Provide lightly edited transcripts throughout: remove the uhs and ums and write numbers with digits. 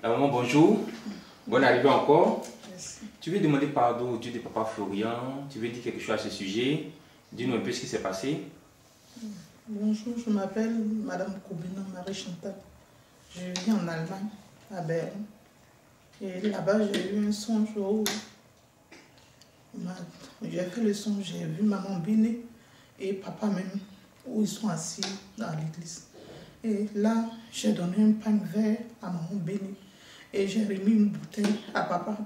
Maman, bonjour. Bonne arrivée encore. Merci. Tu veux demander pardon au Dieu de Papa Florian. Tu veux dire quelque chose à ce sujet. Dis-nous un peu ce qui s'est passé. Bonjour, je m'appelle Madame Koubina Marie Chantal. Je vis en Allemagne, à Berlin. Et là-bas, j'ai eu un songe où j'ai fait le songe, j'ai vu maman Béné et papa même, où ils sont assis dans l'église. Et là, j'ai donné un pain vert à maman Béné et j'ai remis une bouteille à papa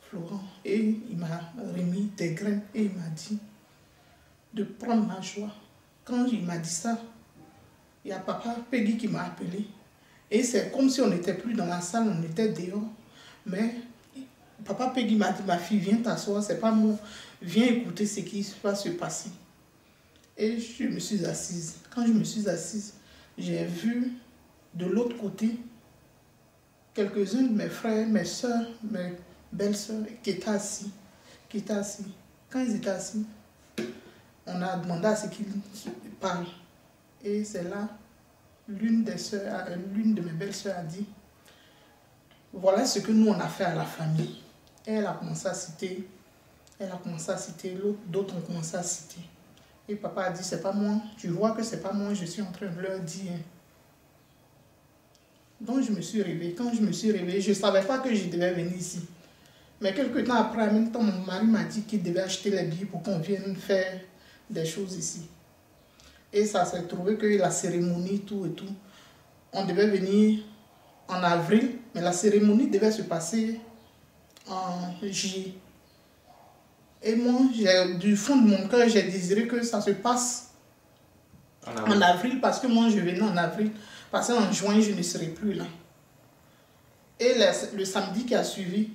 Florent. Et il m'a remis des graines et il m'a dit de prendre ma joie. Quand il m'a dit ça, il y a papa Peggy qui m'a appelé. Et c'est comme si on n'était plus dans la salle, on était dehors. Mais papa Peggy m'a dit, ma fille, viens t'asseoir, c'est pas moi. Viens écouter ce qui va se passer. Et je me suis assise. Quand je me suis assise, j'ai vu de l'autre côté quelques-uns de mes frères, mes soeurs, mes belles-sœurs qui étaient assis. Quand ils étaient assis, on a demandé à ce qu'ils parlent. Et c'est là, l'une de mes belles-sœurs a dit, voilà ce que nous on a fait à la famille. Et elle a commencé à citer, d'autres ont commencé à citer. Et papa a dit, c'est pas moi, tu vois que c'est pas moi, je suis en train de leur dire. Donc je me suis réveillée. Quand je me suis réveillée, je ne savais pas que je devais venir ici. Mais quelques temps après, en même temps, mon mari m'a dit qu'il devait acheter les billets pour qu'on vienne faire des choses ici. Et ça s'est trouvé que la cérémonie, tout et tout, on devait venir en avril, mais la cérémonie devait se passer en juillet. Et moi, du fond de mon cœur, j'ai désiré que ça se passe en avril, parce que moi, je venais en avril, parce qu'en juin, je ne serai plus là. Et le samedi qui a suivi,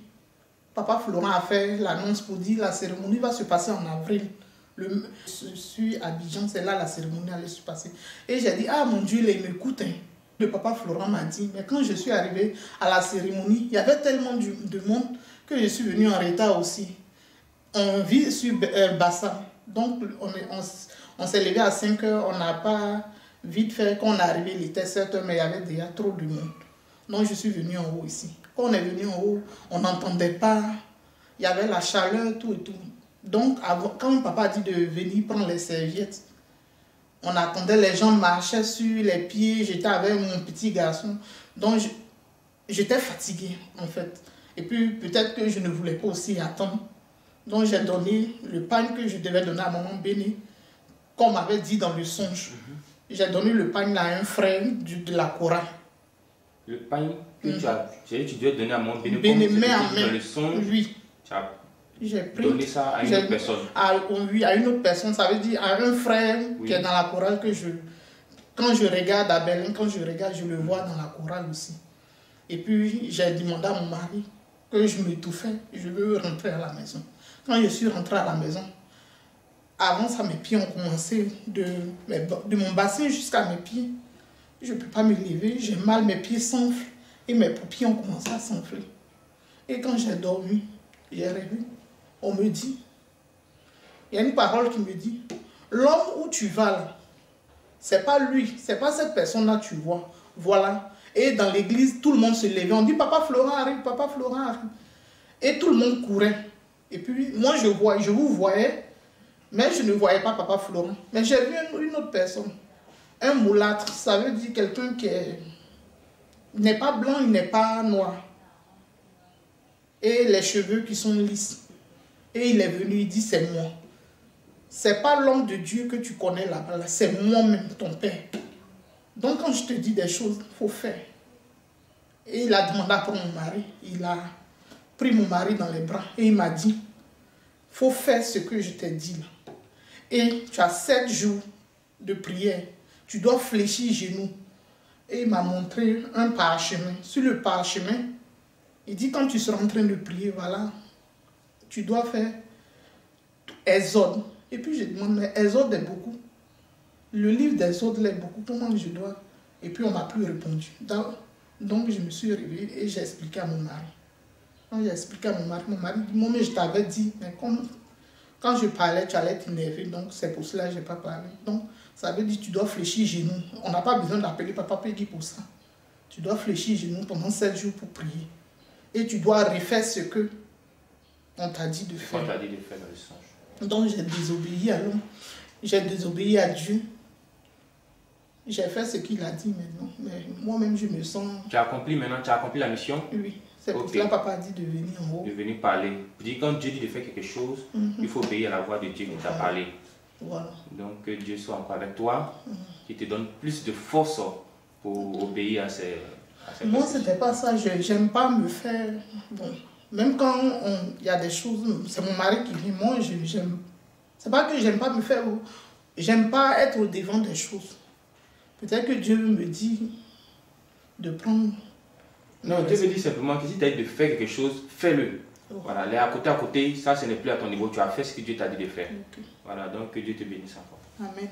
papa Florent a fait l'annonce pour dire la cérémonie va se passer en avril. Je suis à Abidjan, c'est là la cérémonie allait se passer. Et j'ai dit, ah mon Dieu, il m'écoute. Le papa Florent m'a dit, mais quand je suis arrivée à la cérémonie, il y avait tellement de monde que je suis venue en retard aussi. On vit sur Bassam. Donc on s'est levé à 5 h, on n'a pas vite fait. Quand on est arrivé, il était 7 h, mais il y avait déjà trop de monde. Donc je suis venue en haut ici. Quand on est venu en haut, on n'entendait pas. Il y avait la chaleur, tout et tout. Donc quand mon papa a dit de venir prendre les serviettes, on attendait, les gens marchaient sur les pieds. J'étais avec mon petit garçon. Donc j'étais fatiguée en fait. Et puis peut-être que je ne voulais pas aussi attendre. Donc j'ai donné le pain que je devais donner à maman Béné, comme on m'avait dit dans le songe. J'ai donné le pain à un frère de la chorale. Le pain que tu devais donner à maman Béné, Béné, comme main en c'était main. dans le songe, Oui. Tu as donné ça à une autre personne. Oui, à une autre personne. Ça veut dire à un frère qui est dans la chorale que quand je regarde à Berlin, quand je regarde, je le vois dans la chorale aussi. Et puis j'ai demandé à mon mari que je m'étouffais, je veux rentrer à la maison. Quand je suis rentrée à la maison, avant ça, mes pieds ont commencé de mon bassin jusqu'à mes pieds. Je ne peux pas me lever, j'ai mal, mes pieds s'enflent et mes paupières ont commencé à s'enfler. Et quand j'ai dormi, j'ai rêvé, on me dit, il y a une parole qui me dit, l'homme où tu vas là, c'est pas lui, c'est pas cette personne-là tu vois. Voilà. Et dans l'église, tout le monde se levait. On dit, papa Florent arrive, papa Florent arrive. Et tout le monde courait. Et puis, moi, je vous voyais, mais je ne voyais pas papa Florent. Mais j'ai vu une autre personne. Un mulâtre, ça veut dire quelqu'un qui n'est pas blanc, il n'est pas noir. Et les cheveux qui sont lisses. Et il est venu, il dit, c'est moi. C'est pas l'homme de Dieu que tu connais là-bas, là, c'est moi-même, ton père. Donc quand je te dis des choses, il faut faire. Et il a demandé pour mon mari. Il a pris mon mari dans les bras et il m'a dit, il faut faire ce que je t'ai dit là. Et tu as 7 jours de prière. Tu dois fléchir genoux. Et il m'a montré un parchemin. Sur le parchemin, il dit, quand tu seras en train de prier, voilà, tu dois faire Exode. Et puis je demande, mais Exode est beaucoup. Le livre d'Exode l'est beaucoup. Comment je dois? Et puis on m'a plus répondu. Donc je me suis réveillée et j'ai expliqué à mon mari. Quand j'ai expliqué à mon mari dit, moi, mais je t'avais dit, mais quand je parlais, tu allais t'énerver. Donc c'est pour cela que je n'ai pas parlé. Donc ça veut dire, tu dois fléchir genoux. On n'a pas besoin d'appeler papa Peggy pour ça. Tu dois fléchir les genoux pendant 7 jours pour prier. Et tu dois refaire ce que on t'a dit de faire. On t'a dit de faire dans le songe. Donc j'ai désobéi à l'homme. J'ai désobéi à Dieu. J'ai fait ce qu'il a dit maintenant. Mais moi-même, je me sens... Tu as accompli maintenant, tu as accompli la mission. Oui. C'est pour cela que papa a dit de venir en haut. De venir parler. Pour dire quand Dieu dit de faire quelque chose, il faut obéir à la voix de Dieu qui t'a parlé. Voilà. Donc que Dieu soit encore avec toi, qui te donne plus de force pour obéir à ses moi, c'était pas ça. J'aime pas me faire... Bon, même quand il y a des choses, c'est mon mari qui vient. Moi, j'aime... C'est pas que j'aime pas me faire... J'aime pas être au devant des choses. Peut-être que Dieu me dit de prendre... Non, Dieu me dit simplement que si tu as dit de faire quelque chose, fais-le. Voilà, aller à côté, ça ce n'est plus à ton niveau. Tu as fait ce que Dieu t'a dit de faire. Voilà, donc que Dieu te bénisse encore. Amen.